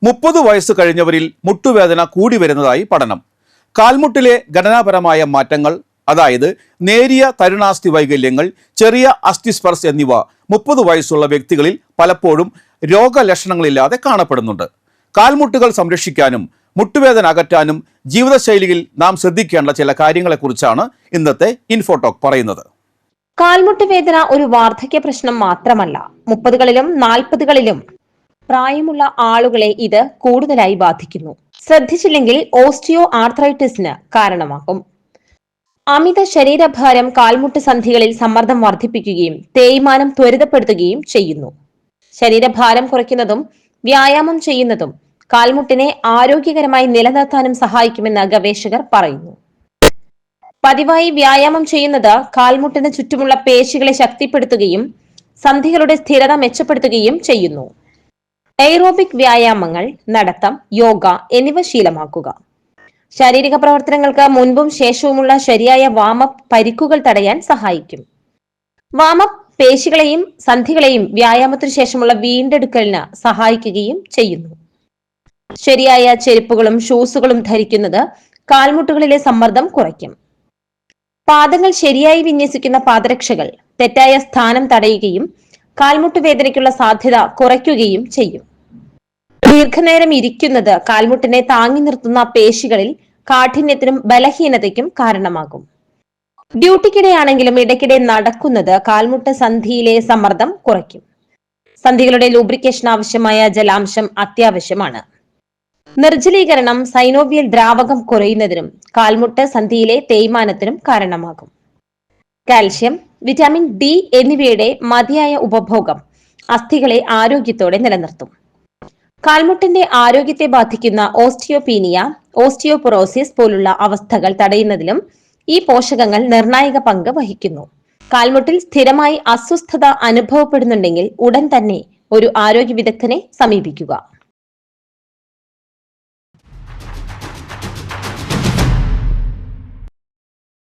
30 വയസ്സ് കഴിഞ്ഞവരിൽ മുട്ടുവേദന കൂടി വരുന്നതായി പഠനം. കാൽമുട്ടിലെ ഘടനാപരമായ മാറ്റങ്ങൾ, അതായത് നേരിയ തരുണാസ്ഥി വൈകല്യങ്ങൾ, ചെറിയ അസ്ഥിസ്പർശ് എന്നിവ 30 വയസ്സുള്ള വ്യക്തികളിൽ പലപ്പോഴും രോഗലക്ഷണങ്ങളില്ലാതെ കാണപ്പെടുന്നുണ്ട്. കാൽമുട്ടുകൾ സംരക്ഷിക്കാനും മുട്ടുവേദന അകറ്റാനും ജീവിതശൈലിയിൽ നാം ശ്രദ്ധിക്കേണ്ട ചില കാര്യങ്ങളെക്കുറിച്ചാണ് ഇന്നത്തെ ഇൻഫോടോക്ക് പറയുന്നത്. കാൽമുട്ട് വേദന ഒരു വാർദ്ധക്യ പ്രശ്നം മാത്രമല്ല, 30കളിലും 40കളിലും പ്രായമുള്ള ആളുകളെ ഇത് കൂടുതലായി ബാധിക്കുന്നു. ശ്രദ്ധിച്ചില്ലെങ്കിൽ ഓസ്റ്റിയോ ആർത്രൈറ്റിസിന് കാരണമാകും. അമിത ശരീരഭാരം കാൽമുട്ട് സന്ധികളിൽ സമ്മർദ്ദം വർദ്ധിപ്പിക്കുകയും തേയ്മാനം ത്വരിതപ്പെടുത്തുകയും ചെയ്യുന്നു. ശരീരഭാരം കുറയ്ക്കുന്നതും വ്യായാമം ചെയ്യുന്നതും കാൽമുട്ടിനെ ആരോഗ്യകരമായി നിലനിർത്താനും സഹായിക്കുമെന്ന് ഗവേഷകർ പറയുന്നു. പതിവായി വ്യായാമം ചെയ്യുന്നത് കാൽമുട്ടിന് ചുറ്റുമുള്ള പേശികളെ ശക്തിപ്പെടുത്തുകയും സന്ധികളുടെ സ്ഥിരത മെച്ചപ്പെടുത്തുകയും ചെയ്യുന്നു. എയ്റോബിക് വ്യായാമങ്ങൾ, നടത്തം, യോഗ എന്നിവ ശീലമാക്കുക. ശാരീരിക പ്രവർത്തനങ്ങൾക്ക് മുൻപും ശേഷവുമുള്ള ശരിയായ വാമപ്പ് പരിക്കുകൾ തടയാൻ സഹായിക്കും. വാമപ്പ് പേശികളെയും സന്ധികളെയും വ്യായാമത്തിനു ശേഷമുള്ള വീണ്ടെടുക്കലിന് സഹായിക്കുകയും ചെയ്യുന്നു. ശരിയായ ചെരുപ്പുകളും ഷൂസുകളും ധരിക്കുന്നത് കാൽമുട്ടുകളിലെ സമ്മർദ്ദം കുറയ്ക്കും. പാദങ്ങൾ ശരിയായി വിന്യസിക്കുന്ന പാദരക്ഷകൾ തെറ്റായ സ്ഥാനം തടയുകയും കാൽമുട്ട് വേദനയ്ക്കുള്ള സാധ്യത കുറയ്ക്കുകയും ചെയ്യും. ദീർഘനേരം ഇരിക്കുന്നത് കാൽമുട്ടിനെ താങ്ങി നിർത്തുന്ന പേശികളിൽ കാഠിന്യത്തിനും ബലഹീനതയ്ക്കും കാരണമാകും. ഡ്യൂട്ടിക്കിടെയാണെങ്കിലും ഇടയ്ക്കിടെ നടക്കുന്നത് കാൽമുട്ട് സന്ധിയിലെ സമ്മർദ്ദം കുറയ്ക്കും. സന്ധികളുടെ ലൂബ്രിക്കേഷൻ ആവശ്യമായ ജലാംശം അത്യാവശ്യമാണ്. നിർജ്ജലീകരണം സൈനോവിയൽ ദ്രാവകം കുറയുന്നതിനും കാൽമുട്ട് സന്ധിയിലെ തേയ്മാനത്തിനും കാരണമാകും. കാൽഷ്യം, വിറ്റാമിൻ ഡി എന്നിവയുടെ മതിയായ ഉപഭോഗം അസ്ഥികളെ ആരോഗ്യത്തോടെ നിലനിർത്തും. കാൽമുട്ടിന്റെ ആരോഗ്യത്തെ ബാധിക്കുന്ന ഓസ്റ്റിയോപീനിയ, ഓസ്റ്റിയോപൊറോസിസ് പോലുള്ള അവസ്ഥകൾ തടയുന്നതിലും ഈ പോഷകങ്ങൾ നിർണായക പങ്ക് വഹിക്കുന്നു. കാൽമുട്ടിൽ സ്ഥിരമായി അസ്വസ്ഥത അനുഭവപ്പെടുന്നുണ്ടെങ്കിൽ ഉടൻ തന്നെ ഒരു ആരോഗ്യ വിദഗ്ധനെ സമീപിക്കുക.